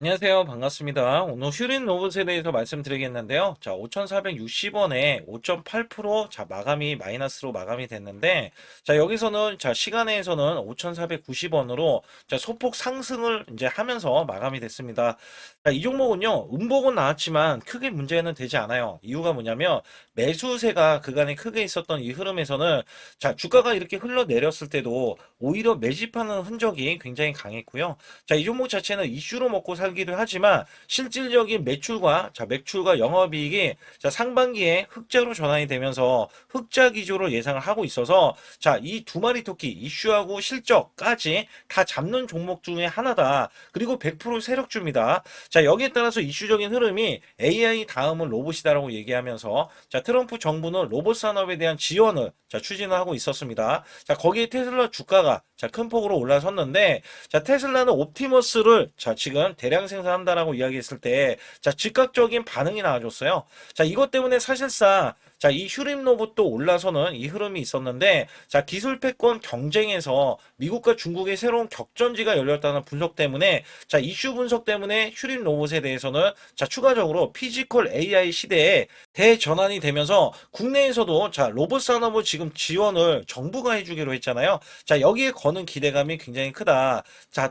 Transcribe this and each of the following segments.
안녕하세요. 반갑습니다. 오늘 휴린 로봇에 대해서 말씀드리겠는데요. 자, 5,460원에 5.8% 자, 마감이 마이너스로 마감이 됐는데, 자, 여기서는 자, 시간에서는 5,490원으로 자, 소폭 상승을 이제 하면서 마감이 됐습니다. 자, 이 종목은요, 음봉은 나왔지만 크게 문제는 되지 않아요. 이유가 뭐냐면 매수세가 그간에 크게 있었던 이 흐름에서는 자, 주가가 이렇게 흘러내렸을 때도 오히려 매집하는 흔적이 굉장히 강했고요. 자, 이 종목 자체는 이슈로 먹고 살기도 하지만 실질적인 매출과 매출과 영업이익이 상반기에 흑자로 전환이 되면서 흑자 기조를 예상을 하고 있어서 이 두 마리 토끼 이슈하고 실적까지 다 잡는 종목 중에 하나다. 그리고 100% 세력주입니다. 자, 여기에 따라서 이슈적인 흐름이 AI 다음은 로봇이다라고 얘기하면서 트럼프 정부는 로봇 산업에 대한 지원을 추진을 하고 있었습니다. 자, 거기에 테슬라 주가가 큰 폭으로 올라섰는데 테슬라는 옵티머스를 지금 대량 생산한다라고 이야기했을 때 즉각적인 반응이 나와줬어요. 이것 때문에 사실상 이 휴림 로봇도 올라서는 이 흐름이 있었는데 기술 패권 경쟁에서 미국과 중국의 새로운 격전지가 열렸다는 분석 때문에 이슈 분석 때문에 휴림 로봇에 대해서는 추가적으로 피지컬 AI 시대에 대전환이 되면서 국내에서도 로봇 산업을 지금 지원을 정부가 해주기로 했잖아요. 여기에 거는 기대감이 굉장히 크다.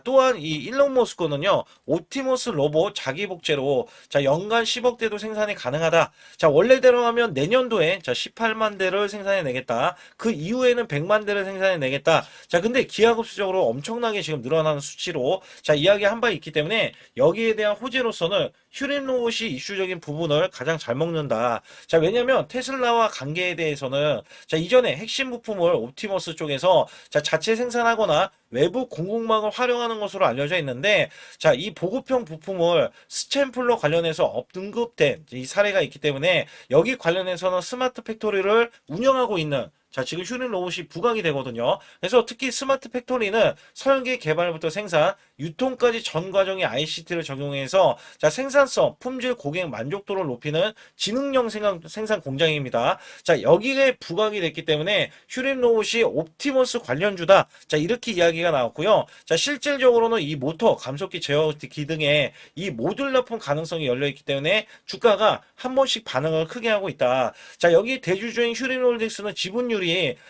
또한 이 일론 머스크는요, 옵티머스 로봇 자기 복제로 연간 10억 대도 생산이 가능하다. 원래대로 하면 내년도에 18만 대를 생산해 내겠다. 그 이후에는 100만 대를 생산해 내겠다. 근데 기하급수적으로 엄청나게 지금 늘어나는 수치로 이야기한 바 있기 때문에 여기에 대한 호재로서는 휴림 로봇이 이슈적인 부분을 가장 잘 먹는다. 왜냐면 테슬라와 관계에 대해서는 이전에 핵심 부품을 옵티머스 쪽에서 자체 생산하거나 외부 공급망을 활용하는 것으로 알려져 있는데 이 보급형 부품을 스챈플러 관련해서 업등급된 이 사례가 있기 때문에 여기 관련해서는 스마트 팩토리를 운영하고 있는 지금 휴림 로봇이 부각이 되거든요. 그래서 특히 스마트 팩토리는 설계 개발부터 생산, 유통까지 전 과정에 ICT를 적용해서 생산성, 품질, 고객 만족도를 높이는 지능형 생산 공장입니다. 여기에 부각이 됐기 때문에 휴림 로봇이 옵티머스 관련주다. 이렇게 이야기가 나왔고요. 실질적으로는 이 모터, 감속기 제어 기등에 이 모듈 납품 가능성이 열려 있기 때문에 주가가 한 번씩 반응을 크게 하고 있다. 여기 대주주인 휴림홀딩스는 지분율이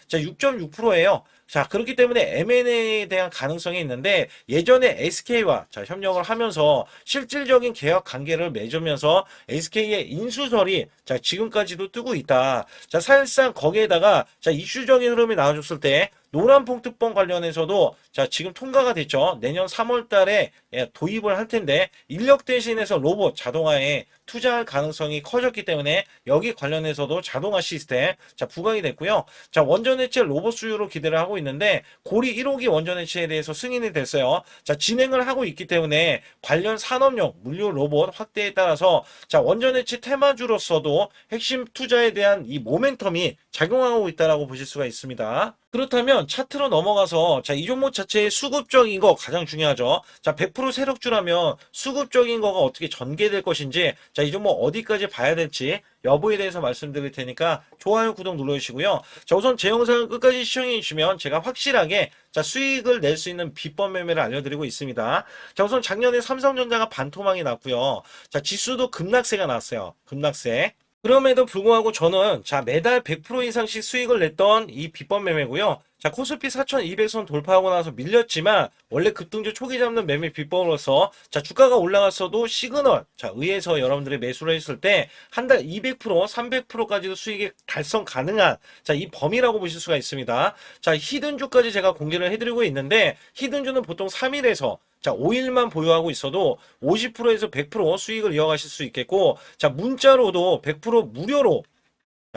6.6%예요. 그렇기 때문에 M&A에 대한 가능성이 있는데 예전에 SK와 협력을 하면서 실질적인 계약 관계를 맺으면서 SK의 인수설이 지금까지도 뜨고 있다. 사실상 거기에다가 이슈적인 흐름이 나와줬을 때 노란봉 특권 관련해서도 지금 통과가 됐죠. 내년 3월 달에 도입을 할 텐데 인력 대신해서 로봇 자동화에 투자할 가능성이 커졌기 때문에 여기 관련해서도 자동화 시스템 부각이 됐고요. 원전해체 로봇 수요로 기대를 하고 있는데 고리 1호기 원전해체에 대해서 승인이 됐어요. 진행을 하고 있기 때문에 관련 산업용 물류 로봇 확대에 따라서 원전해체 테마주로서도 핵심 투자에 대한 이 모멘텀이 작용하고 있다라고 보실 수가 있습니다. 그렇다면 차트로 넘어가서 이 종목 자체의 수급적인 거 가장 중요하죠. 100% 세력주라면 수급적인 거가 어떻게 전개될 것인지 이 종목 어디까지 봐야 될지 여부에 대해서 말씀드릴 테니까 좋아요, 구독 눌러주시고요. 우선 제 영상을 끝까지 시청해 주시면 제가 확실하게 수익을 낼 수 있는 비법 매매를 알려드리고 있습니다. 우선 작년에 삼성전자가 반토막이 났고요. 지수도 급락세가 났어요. 급락세. 그럼에도 불구하고 저는 매달 100% 이상씩 수익을 냈던 이 비법 매매고요. 코스피 4200선 돌파하고 나서 밀렸지만 원래 급등주 초기 잡는 매매 비법으로서 주가가 올라갔어도 시그널 의해서 여러분들이 매수를 했을 때 한 달 200% 300%까지도 수익이 달성 가능한 이 범위라고 보실 수가 있습니다. 히든주까지 제가 공개를 해드리고 있는데 히든주는 보통 3일에서 5일만 보유하고 있어도 50%에서 100% 수익을 이어가실 수 있겠고 문자로도 100% 무료로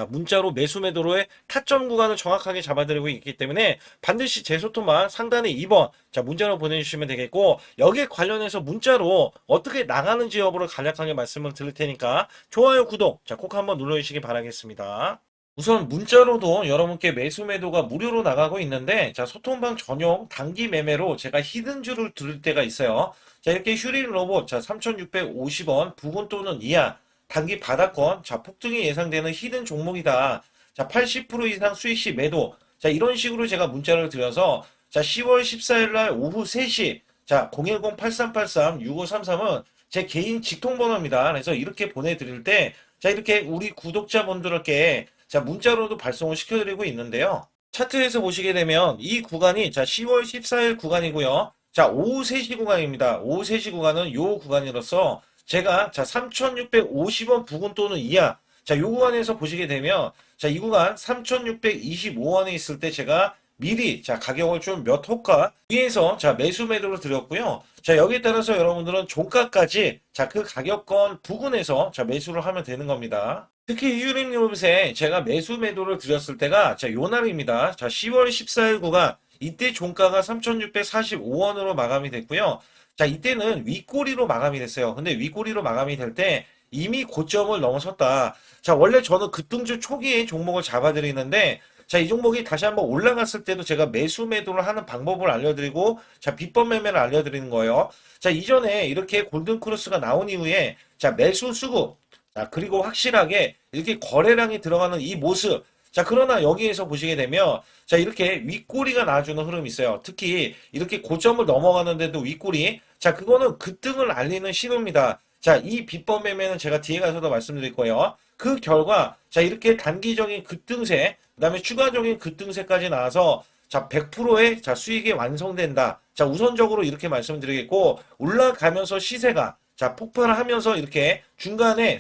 문자로 매수 매도로의 타점 구간을 정확하게 잡아드리고 있기 때문에 반드시 제 소통만 상단에 2번 문자로 보내주시면 되겠고 여기에 관련해서 문자로 어떻게 나가는지 여부를 간략하게 말씀을 드릴 테니까 좋아요, 구독 꼭 한번 눌러주시기 바라겠습니다. 우선 문자로도 여러분께 매수 매도가 무료로 나가고 있는데 소통방 전용 단기 매매로 제가 히든주를 드릴 때가 있어요. 이렇게 휴린 로봇 3,650원 부근 또는 이하 단기 바닥권 폭등이 예상되는 히든 종목이다. 80% 이상 수익 시 매도. 이런 식으로 제가 문자를 드려서 10월 14일 날 오후 3시 010-8383-6533은 제 개인 직통번호입니다. 그래서 이렇게 보내드릴 때, 자, 이렇게 우리 구독자분들께 자, 문자로도 발송을 시켜드리고 있는데요. 차트에서 보시게 되면 이 구간이 자, 10월 14일 구간이고요. 자, 오후 3시 구간입니다. 오후 3시 구간은 요 구간이로서 제가 자, 3,650원 부근 또는 이하 자, 요 구간에서 보시게 되면 자, 이 구간 3,625원에 있을 때 제가 미리 자, 가격을 좀 몇 호가 위에서 자, 매수 매도를 드렸고요. 자, 여기에 따라서 여러분들은 종가까지 자, 그 가격권 부근에서 자, 매수를 하면 되는 겁니다. 특히 휴림 로봇에 제가 매수 매도를 드렸을 때가 자, 요 날입니다. 자, 10월 14일 구간 이때 종가가 3,645원으로 마감이 됐고요. 자, 이때는 윗꼬리로 마감이 됐어요. 근데 윗꼬리로 마감이 될 때 이미 고점을 넘어섰다. 자, 원래 저는 급등주 초기에 종목을 잡아드리는데 자, 이 종목이 다시 한번 올라갔을 때도 제가 매수 매도를 하는 방법을 알려드리고 자, 비법 매매를 알려드리는 거예요. 자, 이전에 이렇게 골든 크로스가 나온 이후에 자, 매수 수급 자, 그리고 확실하게 이렇게 거래량이 들어가는 이 모습. 자, 그러나 여기에서 보시게 되면, 자, 이렇게 윗꼬리가 나와주는 흐름이 있어요. 특히 이렇게 고점을 넘어가는데도 윗꼬리. 자, 그거는 급등을 알리는 신호입니다. 자, 이 비법 매매는 제가 뒤에 가서도 말씀드릴 거예요. 그 결과, 자, 이렇게 단기적인 급등세, 그 다음에 추가적인 급등세까지 나와서, 자, 100%의 자, 수익이 완성된다. 자, 우선적으로 이렇게 말씀드리겠고, 올라가면서 시세가 자, 폭발을 하면서 이렇게 중간에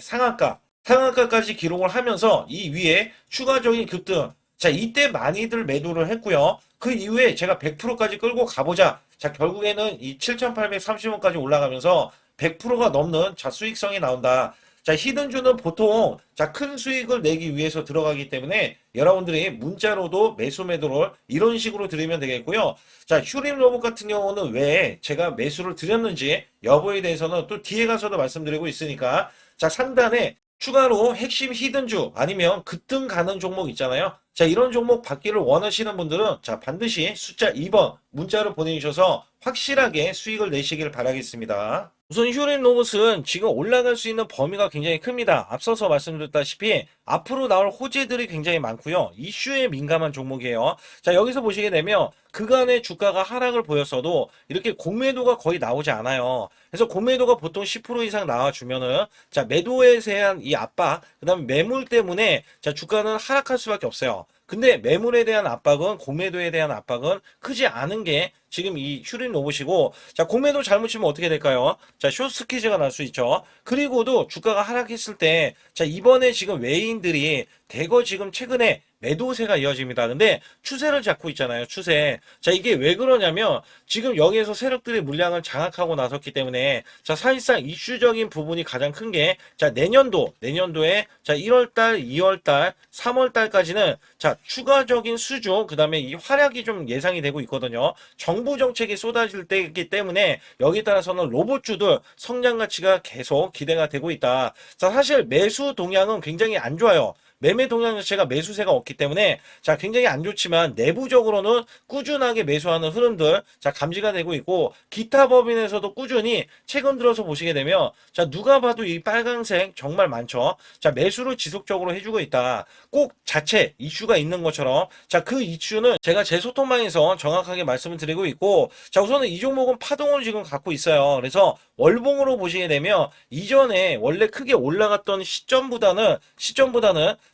상한가까지 기록을 하면서 이 위에 추가적인 급등. 자, 이때 많이들 매도를 했고요. 그 이후에 제가 100%까지 끌고 가보자. 자, 결국에는 이 7,830원까지 올라가면서 100%가 넘는 자, 수익성이 나온다. 자, 히든주는 보통 자, 큰 수익을 내기 위해서 들어가기 때문에 여러분들이 문자로도 매수 매도를 이런 식으로 드리면 되겠고요. 자, 휴림 로봇 같은 경우는 왜 제가 매수를 드렸는지 여부에 대해서는 또 뒤에 가서도 말씀드리고 있으니까 자, 상단에 추가로 핵심 히든주 아니면 급등 가는 종목 있잖아요. 자, 이런 종목 받기를 원하시는 분들은 자, 반드시 숫자 2번 문자로 보내주셔서 확실하게 수익을 내시길 바라겠습니다. 우선 휴림 로봇은 지금 올라갈 수 있는 범위가 굉장히 큽니다. 앞서서 말씀드렸다시피 앞으로 나올 호재들이 굉장히 많고요. 이슈에 민감한 종목이에요. 자, 여기서 보시게 되면 그간의 주가가 하락을 보였어도 이렇게 공매도가 거의 나오지 않아요. 그래서 공매도가 보통 10% 이상 나와주면은 자, 매도에 대한 이 압박, 그 다음에 매물 때문에 자, 주가는 하락할 수밖에 없어요. 근데 매물에 대한 압박은 공매도에 대한 압박은 크지 않은 게 지금 이 휴림 로봇이고 자, 공매도 잘못 치면 어떻게 될까요? 자, 숏스퀴즈가 날 수 있죠. 그리고도 주가가 하락했을 때 자, 이번에 지금 외인들이 대거 지금 최근에 매도세가 이어집니다. 근데 추세를 잡고 있잖아요. 추세. 자, 이게 왜 그러냐면 지금 여기에서 세력들이 물량을 장악하고 나섰기 때문에 자, 사실상 이슈적인 부분이 가장 큰 게 자, 내년도에 자, 1월달, 2월달, 3월달까지는 자, 추가적인 수주 그다음에 이 활약이 좀 예상이 되고 있거든요. 정부 정책이 쏟아질 때이기 때문에 여기에 따라서는 로봇주들 성장 가치가 계속 기대가 되고 있다. 자, 사실 매수 동향은 굉장히 안 좋아요. 매매 동향 자체가 매수세가 없기 때문에 자, 굉장히 안 좋지만 내부적으로는 꾸준하게 매수하는 흐름들 자, 감지가 되고 있고 기타 법인에서도 꾸준히 최근 들어서 보시게 되면 자, 누가 봐도 이 빨간색 정말 많죠. 자, 매수를 지속적으로 해주고 있다. 꼭 자체 이슈가 있는 것처럼 자, 그 이슈는 제가 제 소통방에서 정확하게 말씀을 드리고 있고 자, 우선은 이 종목은 파동을 지금 갖고 있어요. 그래서 월봉으로 보시게 되면 이전에 원래 크게 올라갔던 시점보다는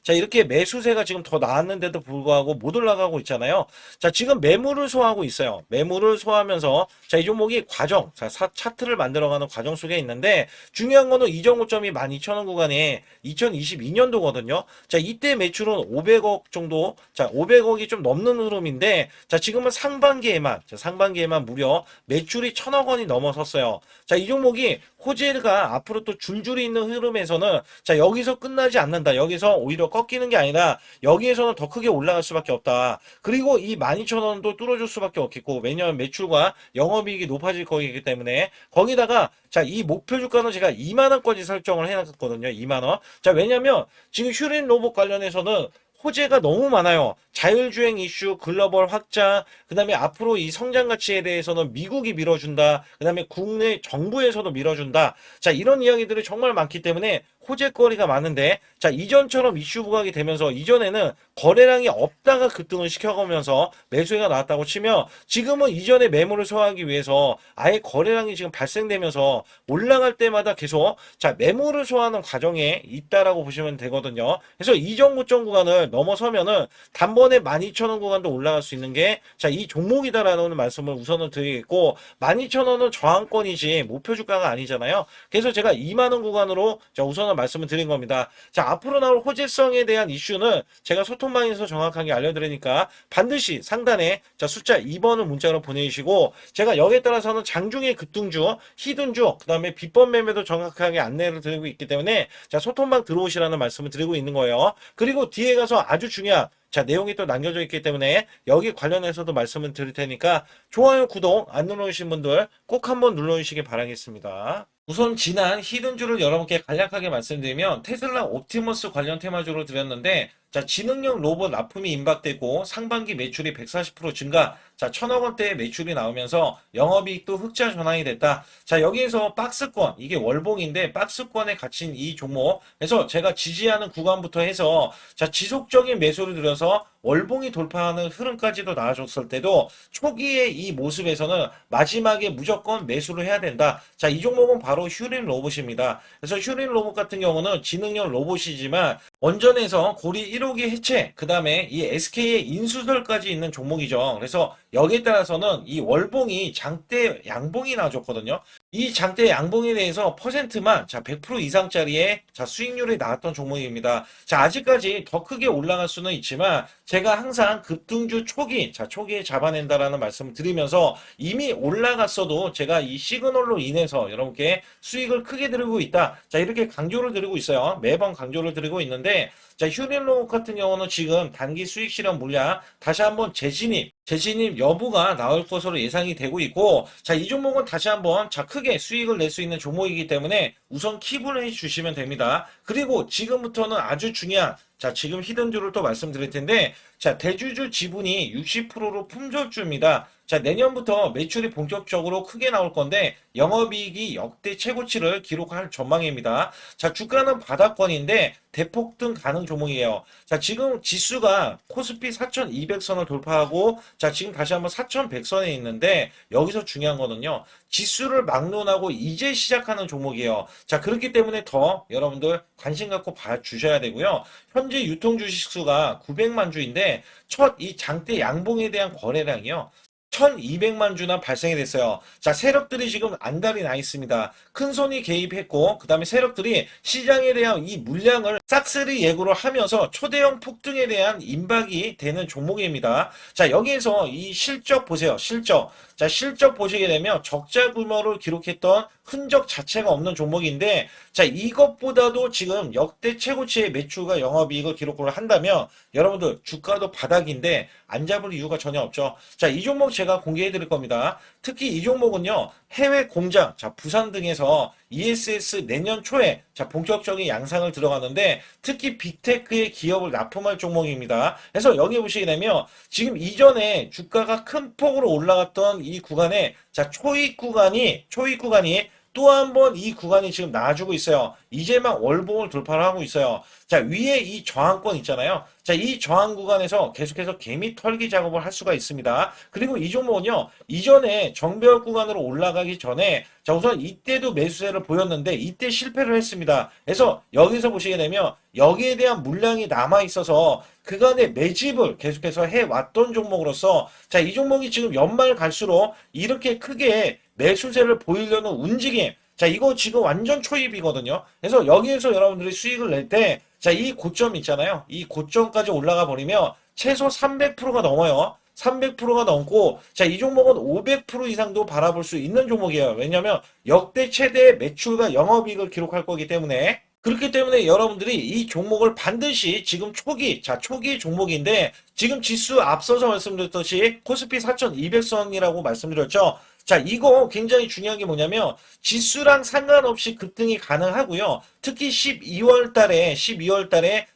자, 이렇게 매수세가 지금 더 나왔는데도 불구하고 못 올라가고 있잖아요. 자, 지금 매물을 소화하고 있어요. 매물을 소화하면서 자, 이 종목이 과정, 자, 차트를 만들어가는 과정 속에 있는데 중요한 거는 이전 고점이 12,000원 구간에 2022년도거든요. 자, 이때 매출은 500억 정도, 자, 500억이 좀 넘는 흐름인데 자, 지금은 상반기에만 무려 매출이 1,000억 원이 넘어섰어요. 자, 이 종목이 호재가 앞으로 또 줄줄이 있는 흐름에서는 자, 여기서 끝나지 않는다. 여기서 오히려 꺾이는 게 아니라 여기에서는 더 크게 올라갈 수밖에 없다. 그리고 이 12,000원도 뚫어줄 수밖에 없겠고 왜냐하면 매출과 영업이익이 높아질 거기 때문에 거기다가 자, 이 목표 주가는 제가 2만원까지 설정을 해놨거든요. 2만원. 자, 왜냐면 지금 휴린 로봇 관련해서는 호재가 너무 많아요. 자율주행 이슈, 글로벌 확장, 그 다음에 앞으로 이 성장 가치에 대해서는 미국이 밀어준다. 그 다음에 국내 정부에서도 밀어준다. 자, 이런 이야기들이 정말 많기 때문에 호재거리가 많은데, 자, 이전처럼 이슈 부각이 되면서 이전에는 거래량이 없다가 급등을 시켜가면서 매수가 나왔다고 치면, 지금은 이전에 매물을 소화하기 위해서 아예 거래량이 지금 발생되면서 올라갈 때마다 계속 자, 매물을 소화하는 과정에 있다라고 보시면 되거든요. 그래서 이전 고점 구간을 넘어서면은 단번에 12,000원 구간도 올라갈 수 있는 게 자, 이 종목이다라는 말씀을 우선은 드리겠고, 12,000원은 저항권이지 목표 주가가 아니잖아요. 그래서 제가 2만원 구간으로 자, 우선은 말씀을 드린 겁니다. 자, 앞으로 나올 호재성에 대한 이슈는 제가 소통방에서 정확하게 알려드리니까 반드시 상단에 자, 숫자 2번을 문자로 보내주시고, 제가 여기에 따라서는 장중에 급등주, 히든주, 그 다음에 비법 매매도 정확하게 안내를 드리고 있기 때문에 자, 소통방 들어오시라는 말씀을 드리고 있는 거예요. 그리고 뒤에 가서 아주 중요한 자, 내용이 또 남겨져 있기 때문에 여기 관련해서도 말씀을 드릴 테니까 좋아요, 구독 안 눌러주신 분들 꼭 한번 눌러주시기 바라겠습니다. 우선 지난 히든주를 여러분께 간략하게 말씀드리면 테슬라 옵티머스 관련 테마주로 드렸는데, 자, 지능형 로봇 납품이 임박되고 상반기 매출이 140% 증가, 자, 1,000억 원대의 매출이 나오면서 영업이익도 흑자 전환이 됐다. 자, 여기에서 박스권, 이게 월봉인데 박스권에 갇힌 이 종목, 그래서 제가 지지하는 구간부터 해서 자, 지속적인 매수를 들여서 월봉이 돌파하는 흐름까지도 나와줬을 때도 초기의 이 모습에서는 마지막에 무조건 매수를 해야 된다. 자, 이 종목은 바로 휴린 로봇입니다. 그래서 휴린 로봇 같은 경우는 지능형 로봇이지만 원전에서 고리 1호기 해체, 그 다음에 이 SK의 인수설까지 있는 종목이죠. 그래서 여기에 따라서는 이 월봉이 장대 양봉이 나와줬거든요. 이 장대 양봉에 대해서 퍼센트만 자, 100% 이상짜리의 자, 수익률이 나왔던 종목입니다. 자, 아직까지 더 크게 올라갈 수는 있지만 제가 항상 급등주 초기, 자, 초기에 잡아낸다라는 말씀을 드리면서 이미 올라갔어도 제가 이 시그널로 인해서 여러분께 수익을 크게 드리고 있다. 자, 이렇게 강조를 드리고 있어요. 매번 강조를 드리고 있는데, 자, 휴린로봇 같은 경우는 지금 단기 수익 실현 물량 다시 한번 재진입 여부가 나올 것으로 예상이 되고 있고, 자, 이 종목은 다시 한번 자, 크게 수익을 낼 수 있는 종목이기 때문에 우선 킵을 해 주시면 됩니다. 그리고 지금부터는 아주 중요한 자, 지금 히든주를 또 말씀드릴 텐데, 자, 대주주 지분이 60%로 품절주입니다. 자, 내년부터 매출이 본격적으로 크게 나올 건데 영업이익이 역대 최고치를 기록할 전망입니다. 자, 주가는 바닥권인데 대폭등 가능 종목이에요. 자, 지금 지수가 코스피 4,200선을 돌파하고 자, 지금 다시 한번 4,100선에 있는데 여기서 중요한 거는요. 지수를 막론하고 이제 시작하는 종목이에요. 자, 그렇기 때문에 더 여러분들 관심 갖고 봐주셔야 되고요. 현재 유통 주식수가 900만 주인데 첫 이 장대 양봉에 대한 거래량이요. 1,200만 주나 발생이 됐어요. 자, 세력들이 지금 안달이 나 있습니다. 큰손이 개입했고, 그 다음에 세력들이 시장에 대한 이 물량을 싹쓸이 예고를 하면서 초대형 폭등에 대한 임박이 되는 종목입니다. 자, 여기에서 이 실적 보세요. 실적. 자, 실적 보시게 되면 적자 규모를 기록했던 흔적 자체가 없는 종목인데, 자, 이것보다도 지금 역대 최고치의 매출과 영업이익을 기록을 한다면 여러분들 주가도 바닥인데 안 잡을 이유가 전혀 없죠. 자, 이 종목 제가 공개해 드릴 겁니다. 특히 이 종목은요, 해외 공장, 자, 부산 등에서 ESS 내년 초에 자, 본격적인 양상을 들어가는데 특히 빅테크의 기업을 납품할 종목입니다. 그래서 여기 보시게 되면 지금 이전에 주가가 큰 폭으로 올라갔던 이 구간에 자, 초입 구간이 또 한 번 이 구간이 지금 나와주고 있어요. 이제 막 월봉을 돌파를 하고 있어요. 자, 위에 이 저항권 있잖아요. 자, 이 저항 구간에서 계속해서 개미 털기 작업을 할 수가 있습니다. 그리고 이 종목은요, 이전에 정배열 구간으로 올라가기 전에 자, 우선 이때도 매수세를 보였는데 이때 실패를 했습니다. 그래서 여기서 보시게 되면 여기에 대한 물량이 남아 있어서 그간의 매집을 계속해서 해왔던 종목으로서 자, 이 종목이 지금 연말 갈수록 이렇게 크게 매수세를 보이려는 움직임, 자, 이거 지금 완전 초입이거든요. 그래서 여기에서 여러분들이 수익을 낼 때, 자, 이 고점 있잖아요. 이 고점까지 올라가 버리면 최소 300%가 넘어요. 300%가 넘고, 자, 이 종목은 500% 이상도 바라볼 수 있는 종목이에요. 왜냐하면 역대 최대의 매출과 영업이익을 기록할 거기 때문에. 그렇기 때문에 여러분들이 이 종목을 반드시 지금 초기 종목인데 지금 지수 앞서서 말씀드렸듯이 코스피 4,200선이라고 말씀드렸죠. 자, 이거 굉장히 중요한 게 뭐냐면 지수랑 상관없이 급등이 가능하고요. 특히 12월 달에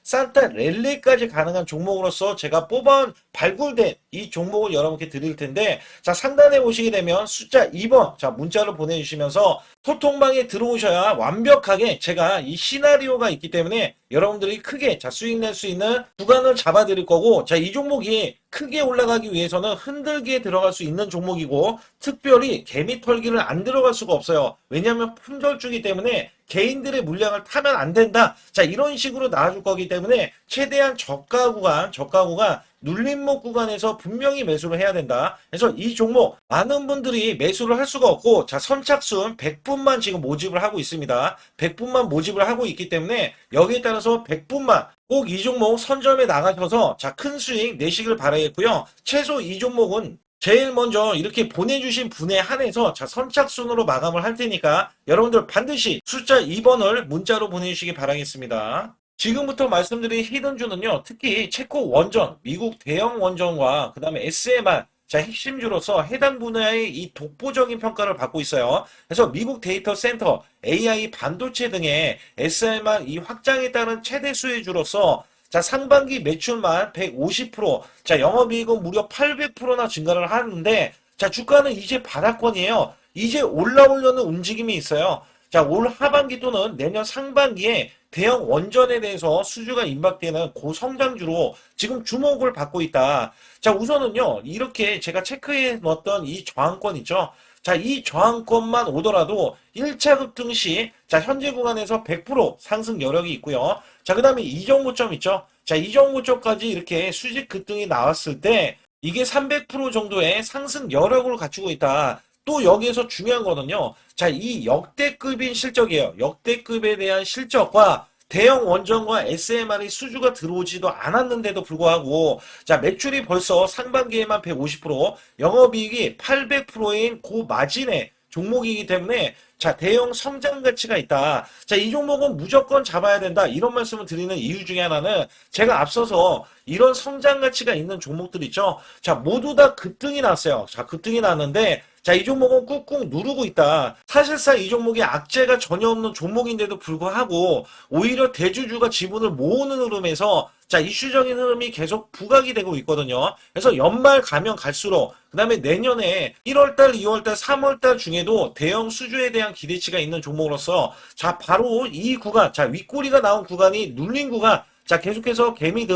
산타 랠리까지 가능한 종목으로서 제가 뽑아 발굴된 이 종목을 여러분께 드릴 텐데, 자, 상단에 보시게 되면 숫자 2번, 자, 문자로 보내주시면서 소통방에 들어오셔야 완벽하게 제가 이 시나리오가 있기 때문에 여러분들이 크게 자 수익 낼 수 있는 구간을 잡아 드릴 거고, 자, 이 종목이 크게 올라가기 위해서는 흔들기에 들어갈 수 있는 종목이고, 특별히 개미 털기를 안 들어갈 수가 없어요. 왜냐하면 품절주기 때문에 개인들의 물량을 타면 안 된다. 자, 이런 식으로 나와줄 거기 때문에 최대한 저가 구간 눌림목 구간에서 분명히 매수를 해야 된다. 그래서 이 종목 많은 분들이 매수를 할 수가 없고, 자, 선착순 100분만 지금 모집을 하고 있습니다. 100분만 모집을 하고 있기 때문에 여기에 따라서 100분만 꼭 이 종목 선점에 나가셔서 자, 큰 수익 내시길 바라겠고요. 최소 이 종목은 제일 먼저 이렇게 보내주신 분에 한해서 자, 선착순으로 마감을 할 테니까 여러분들 반드시 숫자 2번을 문자로 보내주시기 바라겠습니다. 지금부터 말씀드린 히든주는요, 특히 체코 원전, 미국 대형 원전과 그 다음에 SMR, 자, 핵심주로서 해당 분야의 이 독보적인 평가를 받고 있어요. 그래서 미국 데이터 센터, AI 반도체 등의 SMR 이 확장에 따른 최대 수혜주로서 자, 상반기 매출만 150%, 자, 영업이익은 무려 800%나 증가를 하는데, 자, 주가는 이제 바닥권이에요. 이제 올라오려는 움직임이 있어요. 자, 올 하반기 또는 내년 상반기에 대형 원전에 대해서 수주가 임박되는 고성장주로 지금 주목을 받고 있다. 자, 우선은요, 이렇게 제가 체크해 놓았던 이 저항권 있죠. 자, 이 저항권만 오더라도 1차 급등 시, 자, 현재 구간에서 100% 상승 여력이 있고요. 자, 그 다음에 이정고점 있죠. 자, 이정고점까지 이렇게 수직 급등이 나왔을 때, 이게 300% 정도의 상승 여력을 갖추고 있다. 또 여기에서 중요한 거는요. 자, 이 역대급인 실적이에요. 역대급에 대한 실적과 대형 원전과 SMR의 수주가 들어오지도 않았는데도 불구하고, 자, 매출이 벌써 상반기에만 150%, 영업이익이 800%인 고마진의 종목이기 때문에 자, 대형 성장 가치가 있다. 자, 이 종목은 무조건 잡아야 된다. 이런 말씀을 드리는 이유 중에 하나는 제가 앞서서 이런 성장 가치가 있는 종목들 있죠. 자, 모두 다 급등이 났어요. 자, 급등이 났는데 자, 이 종목은 꾹꾹 누르고 있다. 사실상 이 종목이 악재가 전혀 없는 종목인데도 불구하고 오히려 대주주가 지분을 모으는 흐름에서 자, 이슈적인 흐름이 계속 부각이 되고 있거든요. 그래서 연말 가면 갈수록 그 다음에 내년에 1월달, 2월달, 3월달 중에도 대형 수주에 대한 기대치가 있는 종목으로서 자, 바로 이 구간, 자, 윗꼬리가 나온 구간이 눌린 구간, 자, 계속해서 개미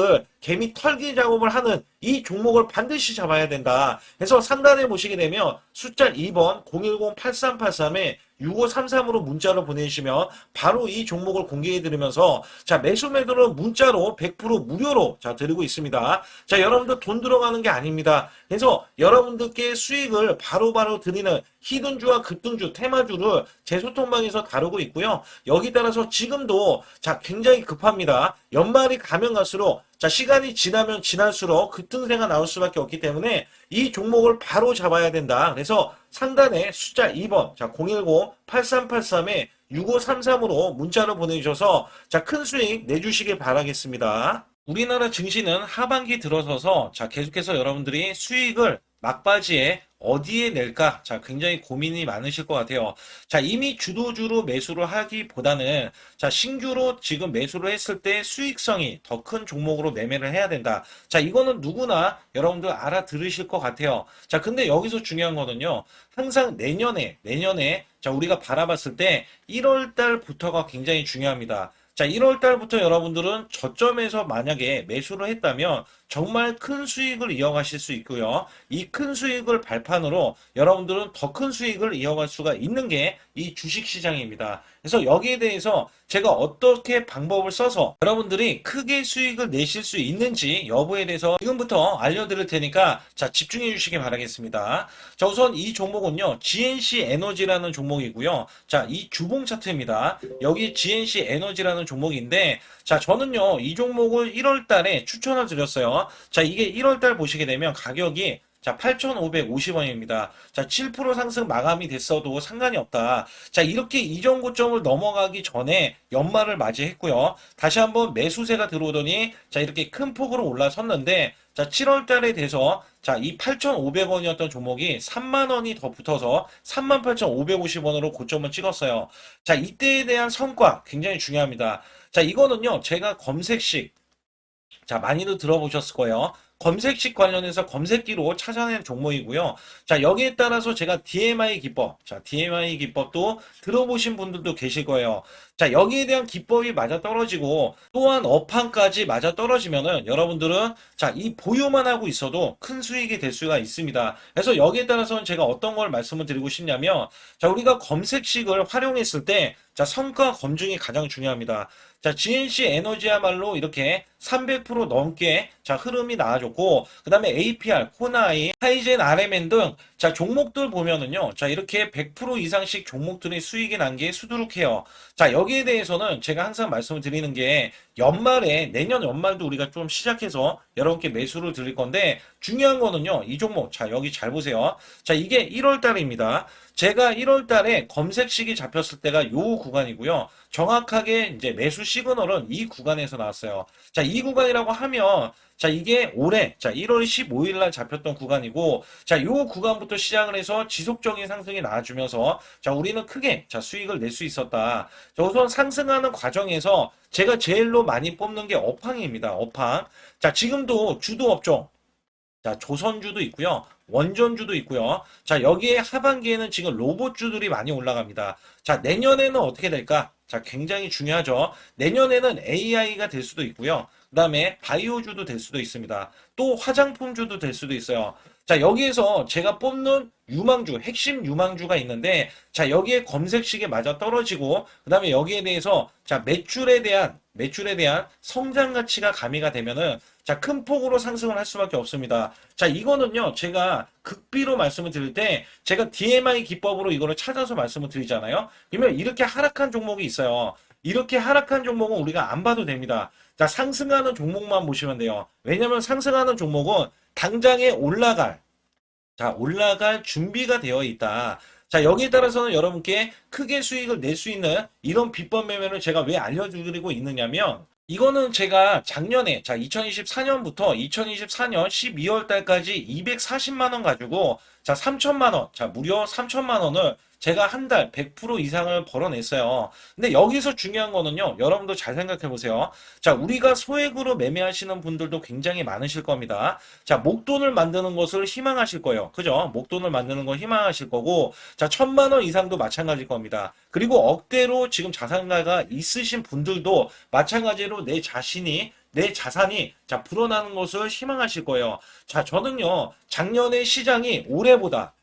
털기 작업을 하는 이 종목을 반드시 잡아야 된다. 그래서 상단에 보시게 되면 숫자 2번 010-8383에 6533으로 문자로 보내주시면 바로 이 종목을 공개해드리면서 자, 매수 매도는 문자로 100% 무료로 자, 드리고 있습니다. 자, 여러분들 돈 들어가는 게 아닙니다. 그래서 여러분들께 수익을 바로바로 드리는 히든주와 급등주, 테마주를 제 소통방에서 다루고 있고요. 여기 따라서 지금도 자, 굉장히 급합니다. 연말이 가면 갈수록 자, 시간이 지나면 지날수록 급등세가 나올 수밖에 없기 때문에 이 종목을 바로 잡아야 된다. 그래서 상단에 숫자 2번, 자, 010-8383에 6533으로 문자로 보내주셔서 자, 큰 수익 내주시길 바라겠습니다. 우리나라 증시는 하반기 들어서서 자, 계속해서 여러분들이 수익을 막바지에 어디에 낼까? 자, 굉장히 고민이 많으실 것 같아요. 자, 이미 주도주로 매수를 하기보다는 자, 신규로 지금 매수를 했을 때 수익성이 더 큰 종목으로 매매를 해야 된다. 자, 이거는 누구나 여러분들 알아들으실 것 같아요. 자, 근데 여기서 중요한 거는요. 항상 내년에 자, 우리가 바라봤을 때 1월 달부터가 굉장히 중요합니다. 자, 1월 달부터 여러분들은 저점에서 만약에 매수를 했다면 정말 큰 수익을 이어가실 수 있고요. 이 큰 수익을 발판으로 여러분들은 더 큰 수익을 이어갈 수가 있는 게 이 주식시장입니다. 그래서 여기에 대해서 제가 어떻게 방법을 써서 여러분들이 크게 수익을 내실 수 있는지 여부에 대해서 지금부터 알려드릴 테니까 자, 집중해 주시기 바라겠습니다. 자, 우선 이 종목은요, GNC 에너지라는 종목이고요. 자, 이 주봉 차트입니다. 여기 GNC 에너지라는 종목인데 자, 저는요, 이 종목을 1월 달에 추천을 드렸어요. 자, 이게 1월 달 보시게 되면 가격이 자, 8,550원입니다. 자, 7% 상승 마감이 됐어도 상관이 없다. 자, 이렇게 이전 고점을 넘어가기 전에 연말을 맞이했고요. 다시 한번 매수세가 들어오더니 자, 이렇게 큰 폭으로 올라섰는데 자, 7월 달에 돼서 자, 이 8,500원이었던 종목이 3만 원이 더 붙어서 38,550원으로 고점을 찍었어요. 자, 이때에 대한 성과 굉장히 중요합니다. 자, 이거는요, 제가 검색식, 자, 많이들 들어보셨을 거예요. 검색식 관련해서 검색기로 찾아낸 종목이고요. 자, 여기에 따라서 제가 DMI 기법, 자, DMI 기법도 들어보신 분들도 계실 거예요. 자, 여기에 대한 기법이 맞아 떨어지고 또한 업황까지 맞아 떨어지면은 여러분들은 자, 이 보유만 하고 있어도 큰 수익이 될 수가 있습니다. 그래서 여기에 따라서는 제가 어떤 걸 말씀을 드리고 싶냐면 자, 우리가 검색식을 활용했을 때 자, 성과 검증이 가장 중요합니다. 자, GNC 에너지야말로 이렇게 300% 넘게 자, 흐름이 나와줬고, 그 다음에 APR, 코나이, 하이젠, RMN 등 자, 종목들 보면은요. 자, 이렇게 100% 이상씩 종목들이 수익이 난 게 수두룩해요. 자, 여기에 대해서는 제가 항상 말씀을 드리는 게 연말에 내년 연말도 우리가 좀 시작해서 여러분께 매수를 드릴 건데 중요한 거는요. 이 종목 자, 여기 잘 보세요. 자, 이게 1월 달입니다. 제가 1월 달에 검색식이 잡혔을 때가 요 구간이고요. 정확하게 이제 매수 시그널은 이 구간에서 나왔어요. 자, 이 구간이라고 하면 자, 이게 올해 자, 1월 15일 날 잡혔던 구간이고 자, 요 구간부터 시작을 해서 지속적인 상승이 나와주면서 자, 우리는 크게 자, 수익을 낼 수 있었다. 자, 우선 상승하는 과정에서 제가 제일로 많이 뽑는 게 업황입니다. 업황. 자, 지금도 주도 업종 자, 조선주도 있고요. 원전주도 있고요. 자, 여기에 하반기에는 지금 로봇주들이 많이 올라갑니다. 자, 내년에는 어떻게 될까? 자, 굉장히 중요하죠. 내년에는 AI가 될 수도 있고요. 그 다음에 바이오주도 될 수도 있습니다. 또 화장품주도 될 수도 있어요. 자, 여기에서 제가 뽑는 유망주, 핵심 유망주가 있는데, 자, 여기에 검색식에 맞아 떨어지고, 그 다음에 여기에 대해서, 자, 매출에 대한 성장 가치가 가미가 되면은, 자, 큰 폭으로 상승을 할 수밖에 없습니다. 자, 이거는요, 제가 극비로 말씀을 드릴 때, 제가 DMI 기법으로 이거를 찾아서 말씀을 드리잖아요. 그러면 이렇게 하락한 종목이 있어요. 이렇게 하락한 종목은 우리가 안 봐도 됩니다. 자, 상승하는 종목만 보시면 돼요. 왜냐면 상승하는 종목은 당장에 올라갈 준비가 되어 있다. 자, 여기에 따라서는 여러분께 크게 수익을 낼 수 있는 이런 비법 매매를 제가 왜 알려드리고 있느냐면, 이거는 제가 작년에, 자, 2024년부터 2024년 12월 달까지 240만 원 가지고, 자, 3천만 원, 자, 무려 3천만 원을 제가 한 달 100% 이상을 벌어냈어요. 근데 여기서 중요한 거는요, 여러분도 잘 생각해 보세요. 자, 우리가 소액으로 매매하시는 분들도 굉장히 많으실 겁니다. 자, 목돈을 만드는 것을 희망하실 거예요. 그죠? 목돈을 만드는 걸 희망하실 거고, 자, 1,000만 원 이상도 마찬가지일 겁니다. 그리고 억대로 지금 자산가가 있으신 분들도 마찬가지로 내 자산이 자 불어나는 것을 희망하실 거예요. 자, 저는요 작년에 시장이 올해보다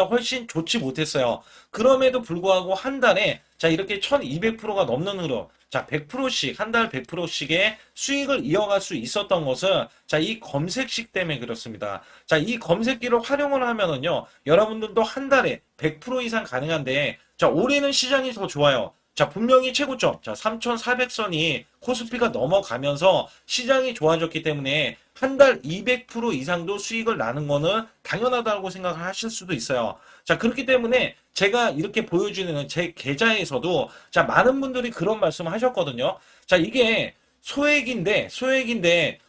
훨씬 좋지 못했어요. 그럼에도 불구하고 한 달에 자 이렇게 1200%가 넘는 흐름, 자 100%씩 한 달 100%씩의 수익을 이어갈 수 있었던 것은 자 이 검색식 때문에 그렇습니다. 자, 이 검색기를 활용을 하면은요 여러분들도 한 달에 100% 이상 가능한데 자 올해는 시장이 더 좋아요. 자, 분명히 최고점, 자, 3,400선이 코스피가 넘어가면서 시장이 좋아졌기 때문에 한 달 200% 이상도 수익을 나는 거는 당연하다고 생각을 하실 수도 있어요. 자, 그렇기 때문에 제가 이렇게 보여주는 제 계좌에서도 자, 많은 분들이 그런 말씀을 하셨거든요. 자, 이게 소액인데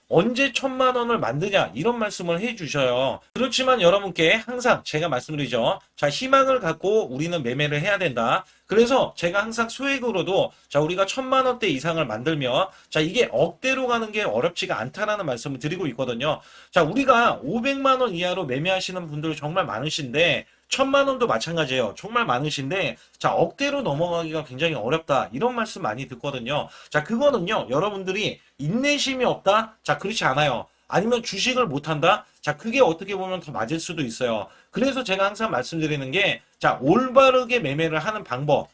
언제 1,000만 원을 만드냐 이런 말씀을 해주셔요. 그렇지만 여러분께 항상 제가 말씀드리죠. 자, 희망을 갖고 우리는 매매를 해야 된다. 그래서 제가 항상 소액으로도 자 우리가 1,000만 원대 이상을 만들면 자 이게 억대로 가는 게 어렵지가 않다라는 말씀을 드리고 있거든요. 자, 우리가 500만 원 이하로 매매하시는 분들 정말 많으신데 1,000만 원도 마찬가지예요. 정말 많으신데 자 억대로 넘어가기가 굉장히 어렵다 이런 말씀 많이 듣거든요. 자, 그거는요 여러분들이 인내심이 없다? 자, 그렇지 않아요. 아니면 주식을 못한다? 자, 그게 어떻게 보면 더 맞을 수도 있어요. 그래서 제가 항상 말씀드리는 게 자 올바르게 매매를 하는 방법,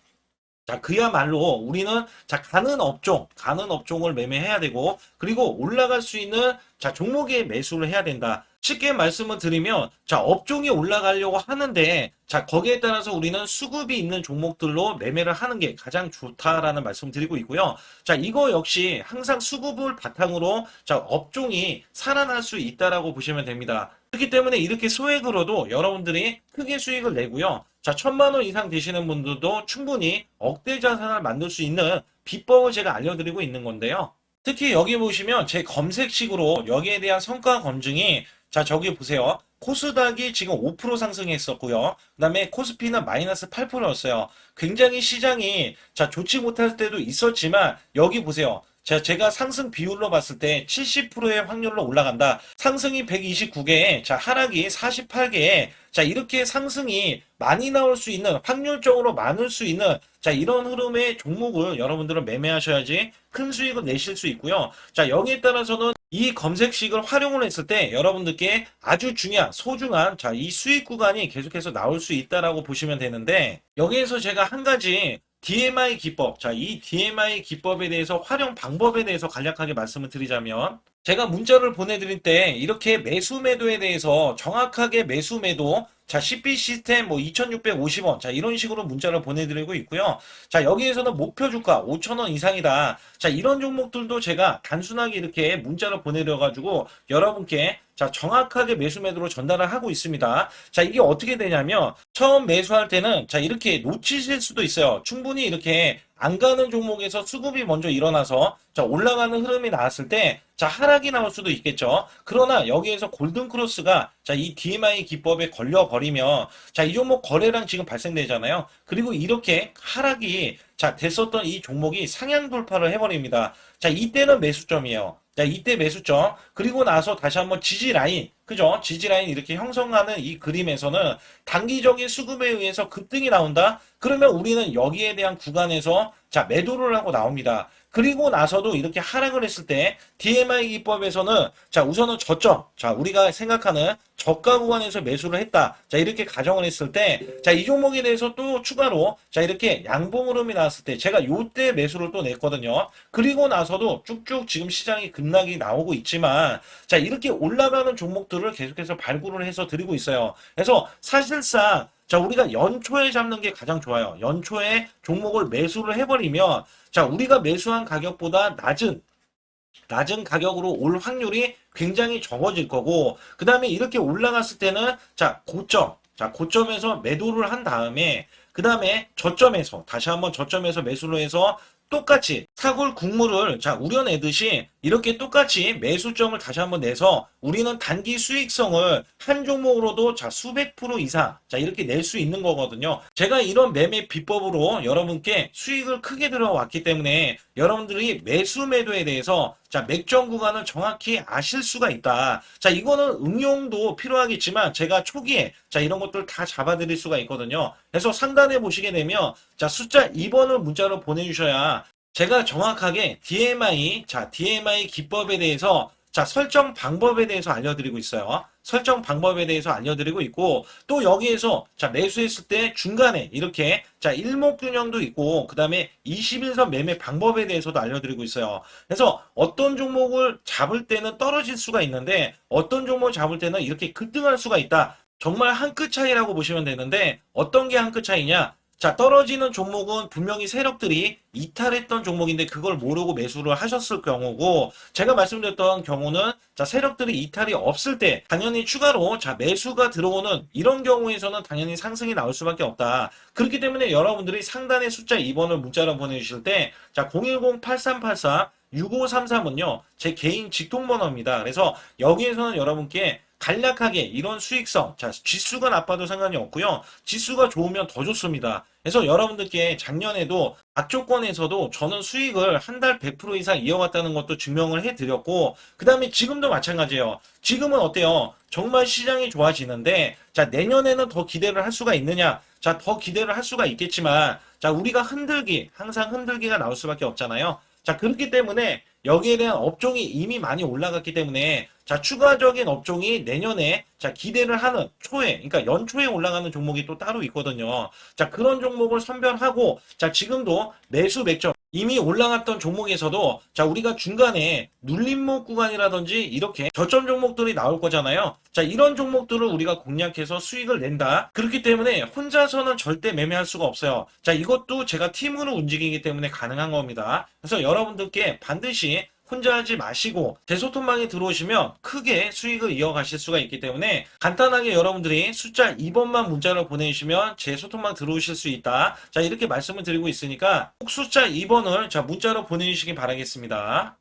자, 그야말로 우리는 자, 가는 업종을 매매해야 되고, 그리고 올라갈 수 있는 자, 종목에 매수를 해야 된다. 쉽게 말씀을 드리면, 자, 업종이 올라가려고 하는데, 자, 거기에 따라서 우리는 수급이 있는 종목들로 매매를 하는 게 가장 좋다라는 말씀 드리고 있고요. 자, 이거 역시 항상 수급을 바탕으로 자, 업종이 살아날 수 있다라고 보시면 됩니다. 그렇기 때문에 이렇게 소액으로도 여러분들이 크게 수익을 내고요. 자, 1,000만 원 이상 되시는 분들도 충분히 억대 자산을 만들 수 있는 비법을 제가 알려드리고 있는 건데요. 특히 여기 보시면 제 검색식으로 여기에 대한 성과 검증이 자 저기 보세요. 코스닥이 지금 5% 상승했었고요. 그다음에 코스피는 마이너스 8%였어요. 굉장히 시장이 자 좋지 못할 때도 있었지만 여기 보세요. 자, 제가 상승 비율로 봤을 때 70%의 확률로 올라간다. 상승이 129개에, 자, 하락이 48개에, 자, 이렇게 상승이 많이 나올 수 있는, 확률적으로 많을 수 있는, 자, 이런 흐름의 종목을 여러분들은 매매하셔야지 큰 수익을 내실 수 있고요. 자, 여기에 따라서는 이 검색식을 활용을 했을 때 여러분들께 아주 중요한, 소중한, 자, 이 수익 구간이 계속해서 나올 수 있다라고 보시면 되는데, 여기에서 제가 한 가지 DMI 기법, 자, 이 DMI 기법에 대해서 활용 방법에 대해서 간략하게 말씀을 드리자면, 제가 문자를 보내드릴 때 이렇게 매수 매도에 대해서 정확하게 매수 매도, 자, CP 시스템 뭐 2,650원, 자, 이런 식으로 문자를 보내드리고 있고요. 자, 여기에서는 목표 주가 5,000원 이상이다. 자, 이런 종목들도 제가 단순하게 이렇게 문자를 보내드려가지고 여러분께 자, 정확하게 매수 매도로 전달을 하고 있습니다. 자, 이게 어떻게 되냐면 처음 매수할 때는 자, 이렇게 놓치실 수도 있어요. 충분히 이렇게 안 가는 종목에서 수급이 먼저 일어나서 자, 올라가는 흐름이 나왔을 때 자, 하락이 나올 수도 있겠죠. 그러나 여기에서 골든 크로스가 자, 이 DMI 기법에 걸려 버리면 자, 이 종목 거래량 지금 발생되잖아요. 그리고 이렇게 하락이 자, 됐었던 이 종목이 상향 돌파를 해버립니다. 자, 이때는 매수점이에요. 자, 이때 매수점. 그리고 나서 다시 한번 지지 라인. 그죠? 지지 라인 이렇게 형성하는 이 그림에서는 단기적인 수급에 의해서 급등이 나온다? 그러면 우리는 여기에 대한 구간에서 자, 매도를 하고 나옵니다. 그리고 나서도 이렇게 하락을 했을 때 DMI 기법에서는 자, 우선은 저점. 자, 우리가 생각하는 저가 구간에서 매수를 했다. 자, 이렇게 가정을 했을 때 자, 이 종목에 대해서 또 추가로 자, 이렇게 양봉 흐름이 나왔을 때 제가 요때 매수를 또 냈거든요. 그리고 나서도 쭉쭉 지금 시장이 급락이 나오고 있지만 자, 이렇게 올라가는 종목들을 계속해서 발굴을 해서 드리고 있어요. 그래서 사실상 자, 우리가 연초에 잡는 게 가장 좋아요. 연초에 종목을 매수를 해버리면 자, 우리가 매수한 가격보다 낮은 가격으로 올 확률이 굉장히 적어질 거고, 그 다음에 이렇게 올라갔을 때는, 자, 고점에서 매도를 한 다음에, 그 다음에 저점에서, 다시 한번 저점에서 매수를 해서 똑같이 사골 국물을 자 우려내듯이 이렇게 똑같이 매수점을 다시 한번 내서 우리는 단기 수익성을 한 종목으로도 자 수백 프로 이상 자 이렇게 낼 수 있는 거거든요. 제가 이런 매매 비법으로 여러분께 수익을 크게 들어왔기 때문에 여러분들이 매수 매도에 대해서 자 맥점 구간을 정확히 아실 수가 있다. 자 이거는 응용도 필요하겠지만 제가 초기에 자 이런 것들 다 잡아드릴 수가 있거든요. 그래서 상단에 보시게 되면 자 숫자 2번을 문자로 보내주셔야 제가 정확하게 DMI 기법에 대해서 자, 설정 방법에 대해서 알려드리고 있어요. 설정 방법에 대해서 알려드리고 있고, 또 여기에서, 자, 매수했을 때 중간에 이렇게, 자, 일목균형도 있고, 그 다음에 21선 매매 방법에 대해서도 알려드리고 있어요. 그래서 어떤 종목을 잡을 때는 떨어질 수가 있는데, 어떤 종목을 잡을 때는 이렇게 급등할 수가 있다. 정말 한 끗 차이라고 보시면 되는데, 어떤 게 한 끗 차이냐? 자, 떨어지는 종목은 분명히 세력들이 이탈했던 종목인데 그걸 모르고 매수를 하셨을 경우고 제가 말씀드렸던 경우는 자, 세력들이 이탈이 없을 때 당연히 추가로 자, 매수가 들어오는 이런 경우에서는 당연히 상승이 나올 수밖에 없다. 그렇기 때문에 여러분들이 상단에 숫자 2번을 문자로 보내주실 때 자, 010-8384-6533은요, 제 개인 직통번호입니다. 그래서 여기에서는 여러분께 간략하게 이런 수익성, 자, 지수가 나빠도 상관이 없고요. 지수가 좋으면 더 좋습니다. 그래서 여러분들께 작년에도 악조건에서도 저는 수익을 한 달 100% 이상 이어갔다는 것도 증명을 해드렸고, 그 다음에 지금도 마찬가지예요. 지금은 어때요? 정말 시장이 좋아지는데, 자, 내년에는 더 기대를 할 수가 있느냐? 자, 더 기대를 할 수가 있겠지만, 자, 우리가 항상 흔들기가 나올 수밖에 없잖아요. 자, 그렇기 때문에 여기에 대한 업종이 이미 많이 올라갔기 때문에 자, 추가적인 업종이 내년에 자, 기대를 하는 초에, 그러니까 연초에 올라가는 종목이 또 따로 있거든요. 자, 그런 종목을 선별하고 자, 지금도 매수 맥점 이미 올라갔던 종목에서도 자, 우리가 중간에 눌림목 구간이라든지 이렇게 저점 종목들이 나올 거잖아요. 자, 이런 종목들을 우리가 공략해서 수익을 낸다. 그렇기 때문에 혼자서는 절대 매매할 수가 없어요. 자, 이것도 제가 팀으로 움직이기 때문에 가능한 겁니다. 그래서 여러분들께 반드시 혼자 하지 마시고 제 소통방에 들어오시면 크게 수익을 이어가실 수가 있기 때문에 간단하게 여러분들이 숫자 2번만 문자로 보내주시면 제 소통방 들어오실 수 있다. 자, 이렇게 말씀을 드리고 있으니까 꼭 숫자 2번을 자 문자로 보내주시기 바라겠습니다.